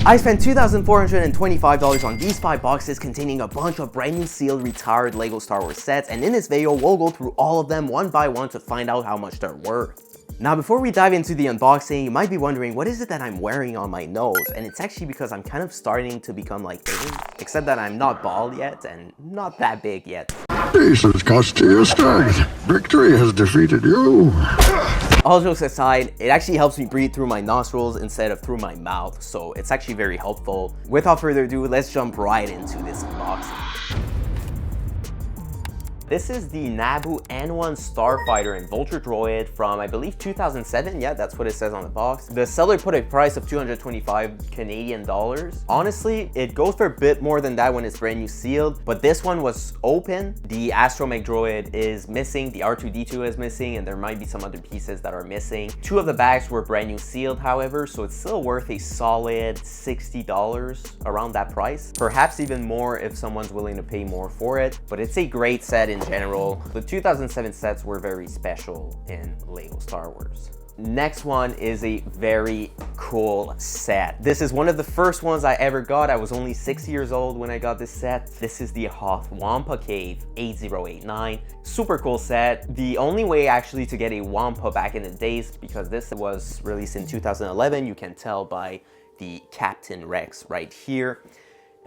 I spent $2,425 on these 5 boxes containing a bunch of brand new sealed retired LEGO Star Wars sets, and in this video we'll go through all of them one by one to find out how much they're worth. Now before we dive into the unboxing, you might be wondering what is it that I'm wearing on my nose, and it's actually because I'm kind of starting to become like big, except that I'm not bald yet and not that big yet. Jesus cost to your strength. Victory has defeated you. All jokes aside, it actually helps me breathe through my nostrils instead of through my mouth, so it's actually very helpful. Without further ado, let's jump right into this unboxing. This is the Naboo N1 Starfighter and Vulture Droid from, I believe, 2007. Yeah, that's what it says on the box. The seller put a price of 225 Canadian dollars. Honestly, it goes for a bit more than that when it's brand new sealed, but this one was open. The astromech droid is missing, the R2-D2 is missing, and there might be some other pieces that are missing. 2 of the bags were brand new sealed, however, so it's still worth a solid $60 around that price. Perhaps even more if someone's willing to pay more for it, but it's a great set in general. The 2007 sets were very special in LEGO Star Wars. Next one is a very cool set. This is one of the first ones I ever got. I was only 6 years old when I got this set. This is the Hothampa Cave 8089. Super cool set. The only way actually to get a Wampa back in the days, because this was released in 2011, you can tell by the Captain Rex right here.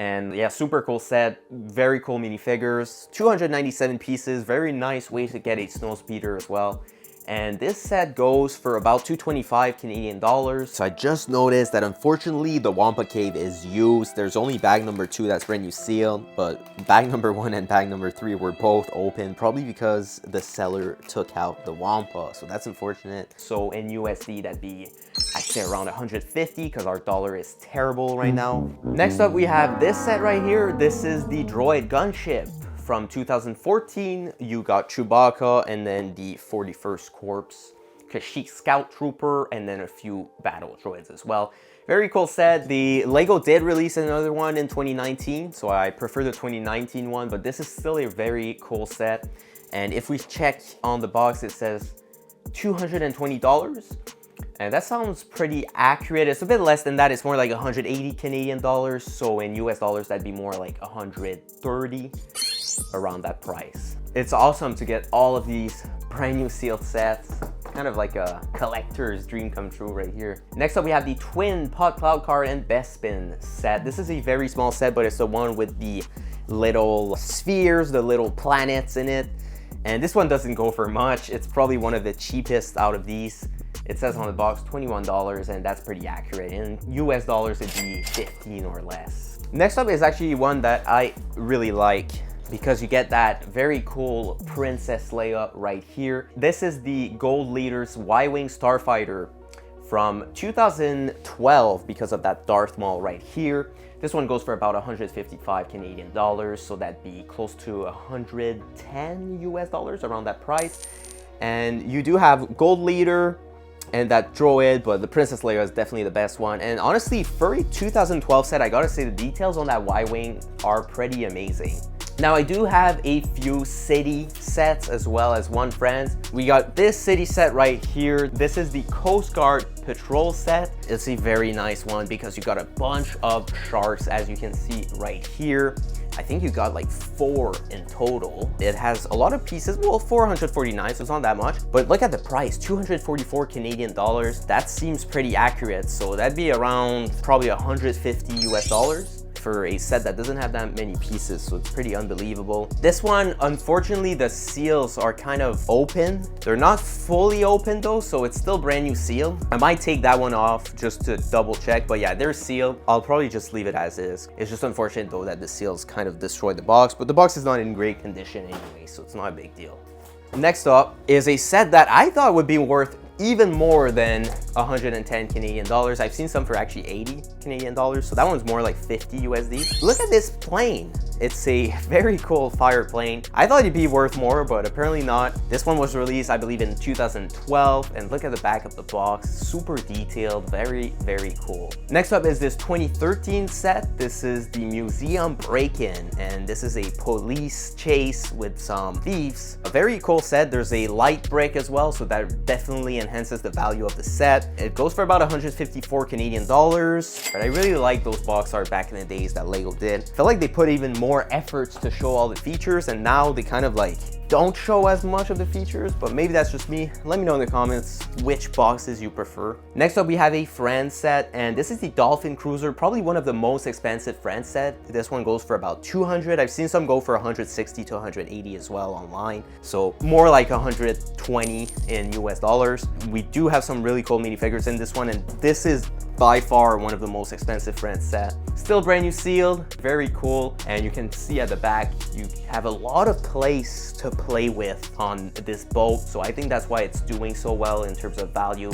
And yeah, super cool set, very cool minifigures, 297 pieces, very nice way to get a snowspeeder as well. And this set goes for about 225 Canadian dollars. So I just noticed that unfortunately the Wampa Cave is used. There's only bag number 2 that's brand new sealed, but bag number 1 and bag number 3 were both open, probably because the seller took out the Wampa. So that's unfortunate. So in USD, that'd be, I'd say, around 150 because our dollar is terrible right now. Next up, we have this set right here. This is the Droid Gunship. From 2014, you got Chewbacca and then the 41st Corps, Kashyyyk Scout Trooper, and then a few battle droids as well. Very cool set. The LEGO did release another one in 2019, so I prefer the 2019 one, but this is still a very cool set. And if we check on the box, it says $220. And that sounds pretty accurate. It's a bit less than that. It's more like 180 Canadian dollars. So in US dollars, that'd be more like 130. Around that price. It's awesome to get all of these brand new sealed sets, kind of like a collector's dream come true right here. Next up, we have the twin Pod Cloud Card and Bespin set. This is a very small set, but it's the one with the little spheres, the little planets in it. And this one doesn't go for much. It's probably one of the cheapest out of these. It says on the box $21, and that's pretty accurate. In US dollars, it'd be 15 or less. Next up is actually one that I really like, because you get that very cool Princess Leia right here. This is the Gold Leader's Ywing Starfighter from 2012 because of that Darth Maul right here. This one goes for about 155 Canadian dollars, so that'd be close to 110 US dollars around that price. And you do have Gold Leader and that droid, but the Princess Leia is definitely the best one. And honestly, for a 2012 set, I gotta say the details on that Y-Wing are pretty amazing. Now I do have a few city sets as well as one friends. We got this city set right here. This is the Coast Guard Patrol set. It's a very nice one because you got a bunch of sharks, as you can see right here. I think you got like 4 in total. It has a lot of pieces, well, 449, so it's not that much. But look at the price, 244 Canadian dollars. That seems pretty accurate. So that'd be around probably 150 US dollars. For a set that doesn't have that many pieces, so it's pretty unbelievable. This one, unfortunately, the seals are kind of open. They're not fully open though, so it's still brand new sealed. I might take that one off just to double check, but yeah, they're sealed. I'll probably just leave it as is. It's just unfortunate though that the seals kind of destroyed the box, but the box is not in great condition anyway, so it's not a big deal. Next up is a set that I thought would be worth even more than 110 Canadian dollars. I've seen some for actually 80 Canadian dollars, so that one's more like 50 USD. Look at this plane. It's a very cool fire plane. I thought it'd be worth more, but apparently not. This one was released, I believe, in 2012, and look at the back of the box. Super detailed, very, very cool. Next up is this 2013 set. This is the Museum Break-In, and this is a police chase with some thieves. A very cool set. There's a light brick as well, so that definitely enhances the value of the set. It goes for about 154 Canadian dollars, but I really like those box art back in the days that Lego did. I feel like they put even more efforts to show all the features, and now they kind of like don't show as much of the features, but maybe that's just me. Let me know in the comments which boxes you prefer. Next up, we have a Friend set, and this is the Dolphin Cruiser, probably one of the most expensive Friend set. This one goes for about 200. I've seen some go for 160 to 180 as well online, so more like 120 in US dollars. We do have some really cool minifigures in this one, and this is by far one of the most expensive Friend set. Still brand new sealed, very cool, and you can see at the back you have a lot of place to play with on this boat, so I think that's why it's doing so well in terms of value.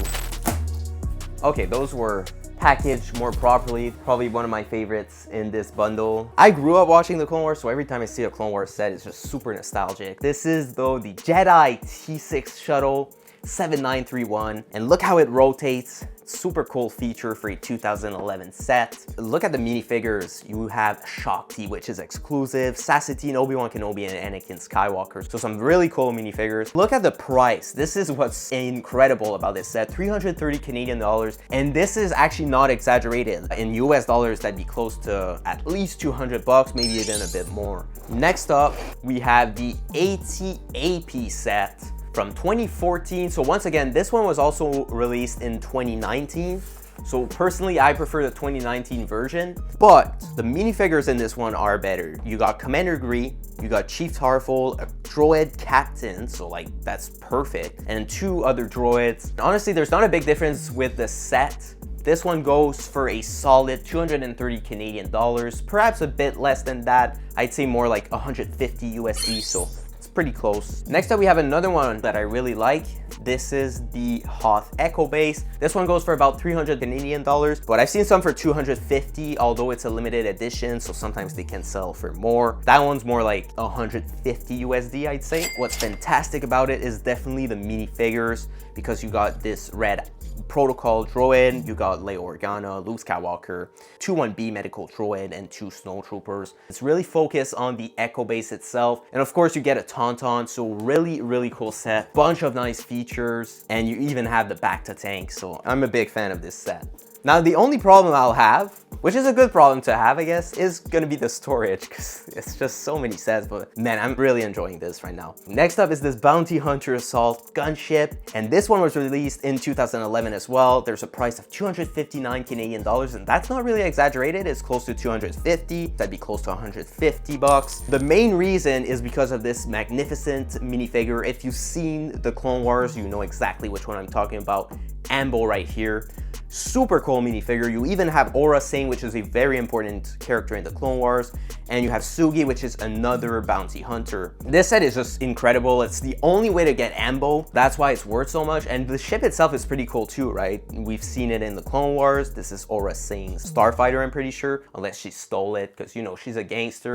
Okay, those were packaged more properly. Probably one of my favorites in this bundle. I grew up watching the Clone Wars, so every time I see a Clone Wars set, it's just super nostalgic. This is though the Jedi T6 Shuttle 7931, and look how it rotates. Super cool feature for a 2011 set. Look at the minifigures. You have Shakti, which is exclusive, Sassatine, Obi-Wan Kenobi, and Anakin Skywalker. So some really cool minifigures. Look at the price. This is what's incredible about this set. 330 Canadian dollars, and this is actually not exaggerated. In US dollars, that'd be close to at least 200 bucks, maybe even a bit more. Next up, we have the AT-AP set from 2014. So once again, this one was also released in 2019. So personally, I prefer the 2019 version, but the minifigures in this one are better. You got Commander Gree, you got Chief Tarful, a droid captain, so like that's perfect, and 2 other droids. Honestly, there's not a big difference with the set. This one goes for a solid 230 Canadian dollars, perhaps a bit less than that. I'd say more like 150 USD, so pretty close. Next up, we have another one that I really like. This is the Hoth Echo Base. This one goes for about 300 Canadian dollars, but I've seen some for 250, although it's a limited edition, so sometimes they can sell for more. That one's more like 150 USD, I'd say. What's fantastic about it is definitely the minifigures, because you got this red protocol droid, you got Leia Organa, Luke Skywalker, 2-1B medical droid, and 2 snowtroopers. It's really focused on the Echo Base itself, and of course you get a Tauntaun, so really cool set, bunch of nice features, and you even have the Bacta tank, so I'm a big fan of this set. Now, the only problem I'll have, which is a good problem to have, I guess, is gonna be the storage, because it's just so many sets, but man, I'm really enjoying this right now. Next up is this Bounty Hunter Assault Gunship, and this one was released in 2011 as well. There's a price of 259 Canadian dollars, and that's not really exaggerated. It's close to 250, that'd be close to 150 bucks. The main reason is because of this magnificent minifigure. If you've seen the Clone Wars, you know exactly which one I'm talking about. Ambo right here. Super cool minifigure. You even have Aura Singh, which is a very important character in the Clone Wars, and you have Sugi, which is another bounty hunter. This set is just incredible. It's the only way to get Ambo. That's why it's worth so much, and the ship itself is pretty cool too, right? We've seen it in the Clone Wars. This is Aura Singh's starfighter, I'm pretty sure, unless she stole it, because you know she's a gangster.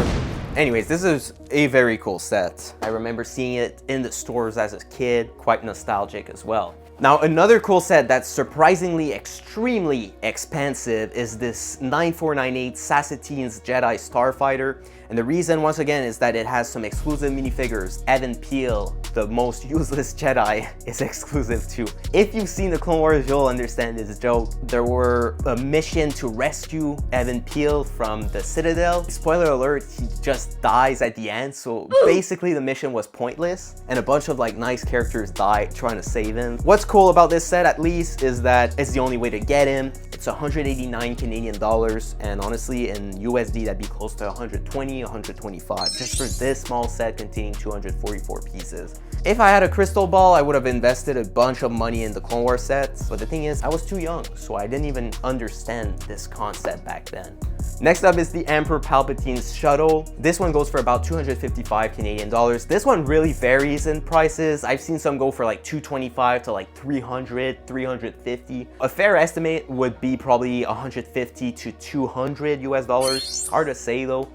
Anyways, this is a very cool set. I remember seeing it in the stores as a kid, quite nostalgic as well. Now, another cool set that's surprisingly extremely expensive is this 9498 Sassatine's Jedi Starfighter. And the reason, once again, is that it has some exclusive minifigures. Evan Peel, the most useless Jedi, is exclusive too. If you've seen the Clone Wars, you'll understand this joke. There were a mission to rescue Evan Peel from the Citadel. Spoiler alert, he just dies at the end, so basically the mission was pointless, and a bunch of like nice characters died trying to save him. What's cool about this set, at least, is that it's the only way to get him. It's 189 Canadian dollars, and honestly in USD that'd be close to 120, 125 just for this small set containing 244 pieces. If I had a crystal ball, I would have invested a bunch of money in the Clone Wars sets, but the thing is, I was too young, so I didn't even understand this concept back then. Next up is the Emperor Palpatine's Shuttle. This one goes for about 255 Canadian dollars. This one really varies in prices. I've seen some go for like 225 to like 300, 350. A fair estimate would be probably 150 to 200 US dollars. Hard to say though.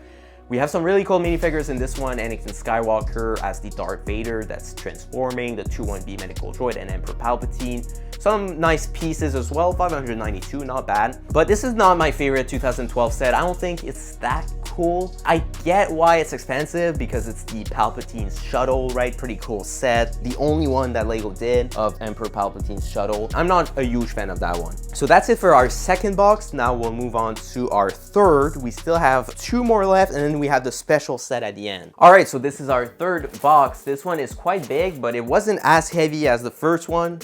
We have some really cool minifigures in this one. Anakin Skywalker as the Darth Vader that's transforming, the 2-1B medical droid, and Emperor Palpatine. Some nice pieces as well, 592, not bad. But this is not my favorite 2012 set. I don't think it's that cool. I get why it's expensive because it's the Palpatine's Shuttle, right? Pretty cool set. The only one that LEGO did of Emperor Palpatine's Shuttle. I'm not a huge fan of that one. So that's it for our second box. Now we'll move on to our third. We still have 2 more left, and then we have the special set at the end. All right, so this is our third box. This one is quite big, but it wasn't as heavy as the first one.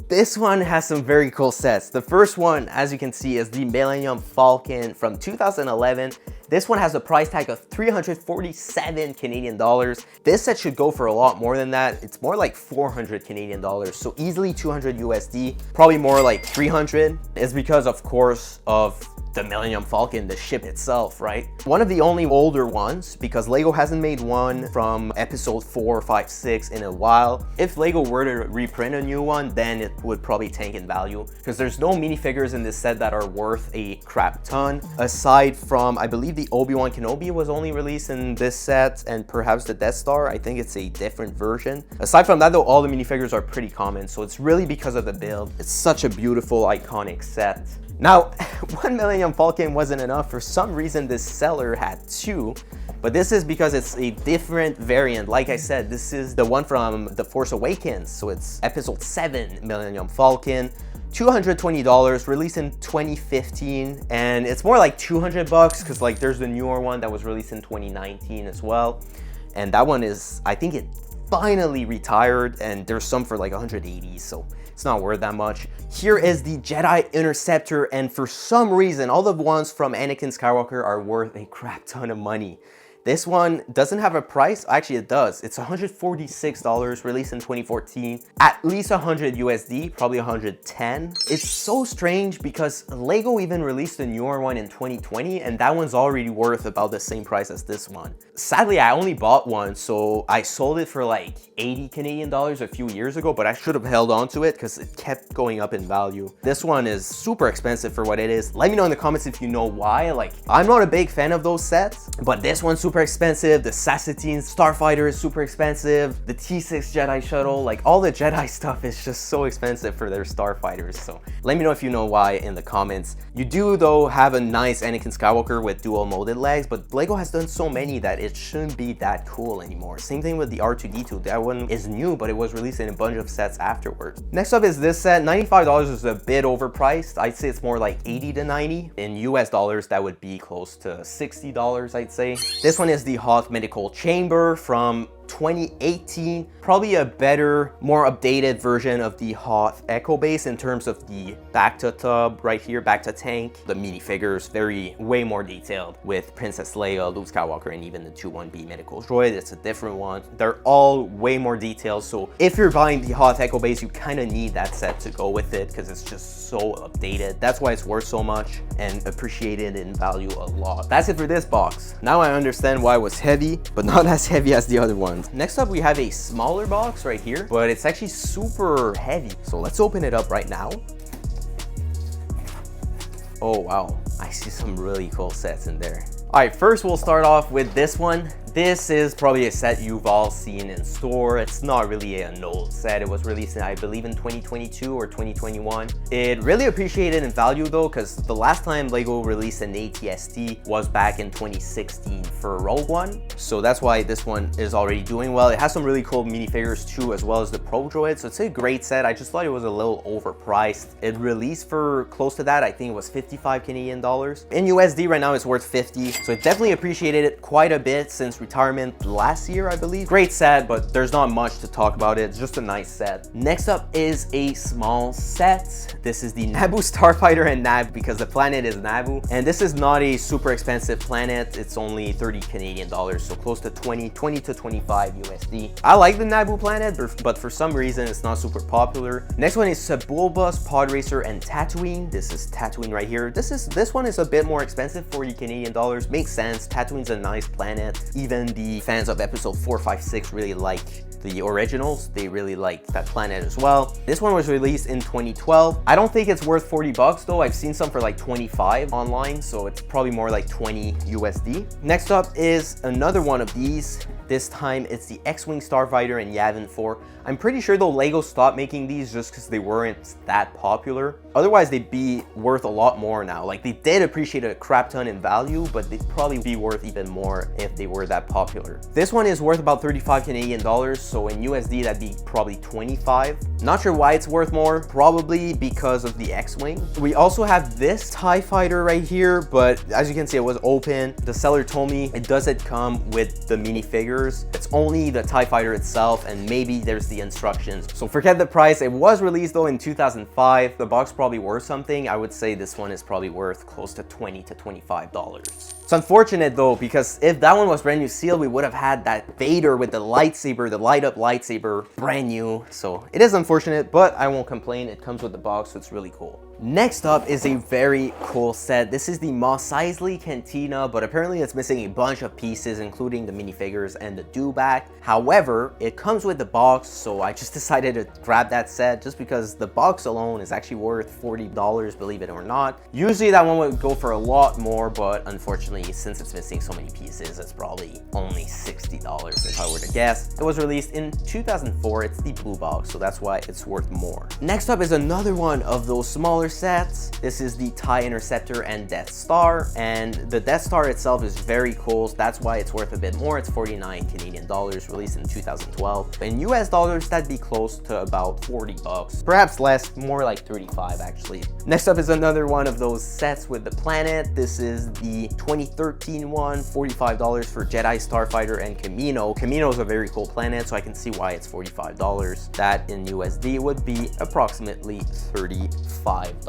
This one has some very cool sets. The first one, as you can see, is the Millennium Falcon from 2011. This one has a price tag of 347 Canadian dollars. This set should go for a lot more than that. It's more like 400 Canadian dollars, so easily 200 USD, probably more like 300. It's because, of course, of the Millennium Falcon, the ship itself, right? One of the only older ones, because LEGO hasn't made one from episode 4, 5, 6 in a while. If LEGO were to reprint a new one, then it would probably tank in value, because there's no minifigures in this set that are worth a crap ton, aside from, I believe the Obi-Wan Kenobi was only released in this set, and perhaps the Death Star. I think it's a different version. Aside from that though, all the minifigures are pretty common, so it's really because of the build. It's such a beautiful, iconic set. Now, 1 Millennium Falcon wasn't enough. For some reason, this seller had 2, but this is because it's a different variant. Like I said, this is the one from The Force Awakens, so it's episode 7 Millennium Falcon. $220, released in 2015, and it's more like 200 bucks because like there's the newer one that was released in 2019 as well, and that one is, I think it finally retired, and there's some for like 180, so it's not worth that much. Here is the Jedi Interceptor, and for some reason, all the ones from Anakin Skywalker are worth a crap ton of money. This one doesn't have a price. Actually, it does. It's $146, released in 2014. At least 100 USD, probably 110. It's so strange because LEGO even released a newer one in 2020, and that one's already worth about the same price as this one. Sadly, I only bought one, so I sold it for like 80 Canadian dollars a few years ago, but I should have held on to it because it kept going up in value. This one is super expensive for what it is. Let me know in the comments if you know why. Like, I'm not a big fan of those sets, but this one's super expensive. The Sassatine Starfighter is super expensive. The T6 Jedi Shuttle, like all the Jedi stuff is just so expensive for their Starfighters. So let me know if you know why in the comments. You do though have a nice Anakin Skywalker with dual molded legs, but LEGO has done so many that it shouldn't be that cool anymore. Same thing with the R2-D2. That one is new, but it was released in a bunch of sets afterwards. Next up is this set. $95 is a bit overpriced. I'd say it's more like 80 to 90. In US dollars, that would be close to $60, I'd say. This one is the Hoth medical chamber from 2018. Probably a better, more updated version of the Hoth Echo Base in terms of the back to tub right here, back to tank. The minifigures, way more detailed with Princess Leia, Luke Skywalker, and even the 2-1B medical droid. It's a different one. They're all way more detailed. So if you're buying the Hoth Echo Base, you kind of need that set to go with it because it's just so updated. That's why it's worth so much and appreciated in value a lot. That's it for this box. Now I understand why it was heavy, but not as heavy as the other ones. Next up, we have a smaller box right here, but it's actually super heavy. So let's open it up right now. Oh wow, I see some really cool sets in there. All right, first we'll start off with this one. This is probably a set you've all seen in store. It's not really an old set. It was released in, I believe, in 2022 or 2021. It really appreciated in value though, because the last time LEGO released an ATST was back in 2016 for Rogue One. So that's why this one is already doing well. It has some really cool minifigures too, as well as the Pro Droid. So it's a great set. I just thought it was a little overpriced. It released for close to that. I think it was 55 Canadian dollars. In USD right now, it's worth 50. So it definitely appreciated it quite a bit since retirement last year, I believe. Great set, but there's not much to talk about it. It's just a nice set. Next up is a small set. This is the Naboo Starfighter and Nav, because the planet is Naboo. And this is not a super expensive planet. It's only 30 Canadian dollars, so close to 20 to 25 USD. I like the Naboo planet, but for some reason, it's not super popular. Next one is Sebulba's Podracer and Tatooine. This is Tatooine right here. This one is a bit more expensive, 40 Canadian dollars, Makes sense. Tatooine's a nice planet. Even the fans of episode 4, 5, 6 really like the originals. They really like that planet as well. This one was released in 2012. I don't think it's worth 40 bucks though. I've seen some for like 25 online, so it's probably more like 20 USD. Next up is another one of these. This time it's the X-Wing Starfighter and Yavin 4. I'm pretty sure though Lego stopped making these just because they weren't that popular. Otherwise they'd be worth a lot more now. Like they did appreciate a crap ton in value, but they'd probably be worth even more if they were that popular. This one is worth about 35 Canadian dollars, so in USD that'd be probably 25. Not sure why it's worth more, probably because of the X-Wing. We also have this TIE fighter right here, but as you can see it was open. The seller told me it doesn't come with the minifigures. It's only the TIE fighter itself, and maybe there's the instructions. So forget the price. It was released though in 2005. The box probably worth something. I would say this one is probably worth close to $20 to $25. It's unfortunate though, because if that one was brand new sealed, we would have had that Vader with the lightsaber, the light up lightsaber, brand new. So it is unfortunate, but I won't complain. It comes with the box, so it's really cool. Next up is a very cool set. This is the Mos Eisley Cantina, but apparently it's missing a bunch of pieces, including the minifigures and the dewback. However, it comes with the box, so I just decided to grab that set just because the box alone is actually worth $40, believe it or not. Usually that one would go for a lot more, but unfortunately, since it's missing so many pieces, it's probably only $60 if I were to guess. It was released in 2004. It's the blue box, so that's why it's worth more. Next up is another one of those smaller sets. This is the TIE Interceptor and Death Star, and the Death Star itself is very cool. So that's why it's worth a bit more. It's 49 Canadian dollars, released in 2012. In US dollars, that'd be close to about 40 bucks, perhaps less, more like 35 actually. Next up is another one of those sets with the planet. This is the 2013 one, $45 for Jedi Starfighter and Kamino. Kamino is a very cool planet, so I can see why it's $45. That in USD would be approximately $35.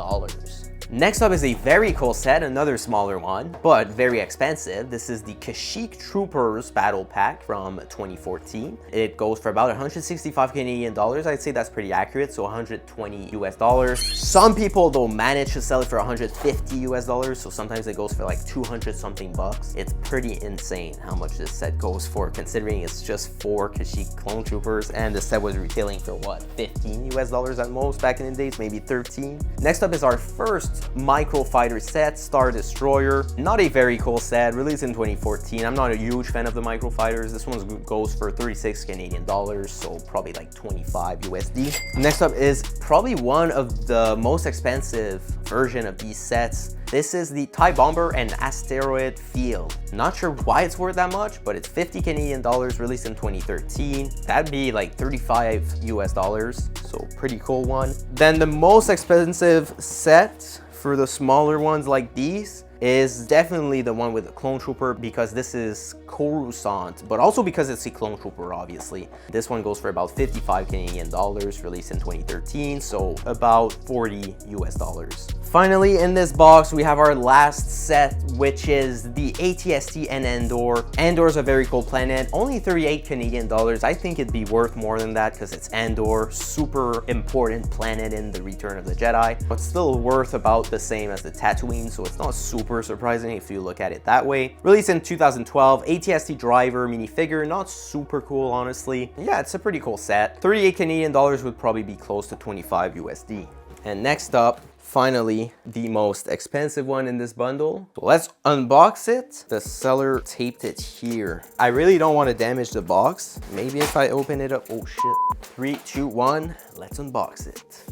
Next up is a very cool set, another smaller one, but very expensive. This is the Kashyyyk Troopers Battle Pack from 2014. It goes for about 165 Canadian dollars. I'd say that's pretty accurate, so 120 US dollars. Some people though manage to sell it for 150 US dollars, so sometimes it goes for like 200 something bucks. It's pretty insane how much this set goes for, considering it's just 4 Kashyyyk clone troopers, and the set was retailing for what, 15 US dollars at most back in the days, maybe 13. Next up is our first microfighter set, Star Destroyer. Not a very cool set, released in 2014. I'm not a huge fan of the microfighters. This one goes for 36 Canadian dollars, so probably like 25 USD. Next up is probably one of the most expensive version of these sets. This is the TIE Bomber and Asteroid Field. Not sure why it's worth that much, but it's 50 Canadian dollars, released in 2013. That'd be like 35 US dollars, so pretty cool one. Then the most expensive set for the smaller ones like these is definitely the one with the clone trooper, because this is Coruscant, but also because it's a clone trooper, obviously. This one goes for about 55 Canadian dollars, released in 2013, so about 40 US dollars. Finally, in this box, we have our last set, which is the ATST and Andor. Andor is a very cool planet, only 38 Canadian dollars. I think it'd be worth more than that because it's Andor, super important planet in the Return of the Jedi, but still worth about the same as the Tatooine, so it's not super surprising if you look at it that way. Released in 2012, ATST driver minifigure, not super cool, honestly. Yeah, it's a pretty cool set. 38 Canadian dollars would probably be close to 25 USD. And next up, finally, the most expensive one in this bundle. So let's unbox it. The seller taped it here. I really don't want to damage the box. Maybe if I open it up, oh shit. 3, 2, 1, let's unbox it.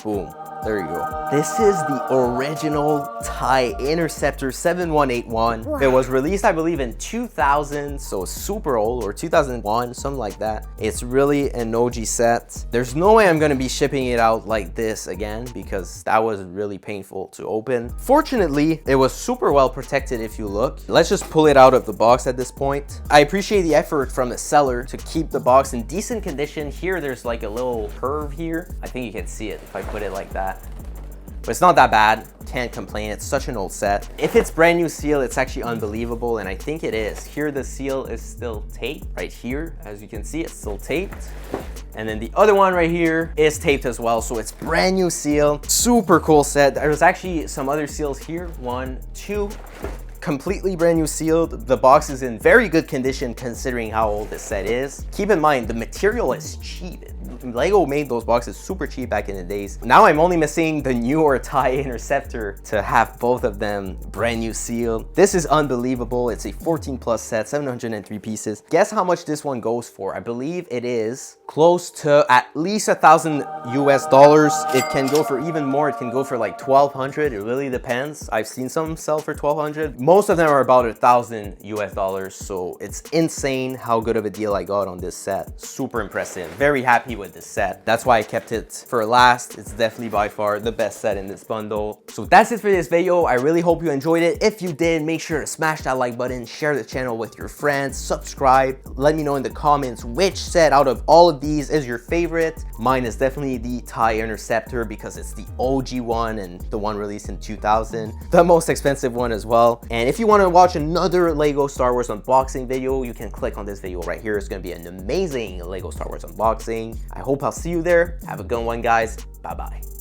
Boom. There you go. This is the original TIE Interceptor 7181. Wow. It was released, I believe, in 2000, so super old, or 2001, something like that. It's really an OG set. There's no way I'm gonna be shipping it out like this again, because that was really painful to open. Fortunately, it was super well protected if you look. Let's just pull it out of the box at this point. I appreciate the effort from the seller to keep the box in decent condition. Here, there's like a little curve here. I think you can see it if I put it like that. But it's not that bad, can't complain, it's such an old set. If it's brand new seal, it's actually unbelievable, and I think it is. Here the seal is still taped, right here, as you can see, it's still taped. And then the other one right here is taped as well, so it's brand new seal. Super cool set. There's actually some other seals here, 1, 2. completely brand new sealed. The box is in very good condition considering how old this set is. Keep in mind, the material is cheap. Lego made those boxes super cheap back in the days. Now I'm only missing the newer TIE Interceptor to have both of them brand new sealed. This is unbelievable. It's a 14 plus set, 703 pieces. Guess how much this one goes for? I believe it is close to at least $1,000 US. It can go for even more. It can go for like 1,200. It really depends. I've seen some sell for 1,200. Most of them are about $1,000 US. So it's insane how good of a deal I got on this set. Super impressive. Very happy with this set. That's why I kept it for last. It's definitely by far the best set in this bundle. So that's it for this video. I really hope you enjoyed it. If you did, make sure to smash that like button, share the channel with your friends, subscribe. Let me know in the comments which set out of all of these is your favorite. Mine is definitely the TIE Interceptor because it's the OG one and the one released in 2000. The most expensive one as well. And if you want to watch another Lego Star Wars unboxing video, you can click on this video right here. It's going to be an amazing Lego Star Wars unboxing. I hope I'll see you there. Have a good one, guys. Bye-bye.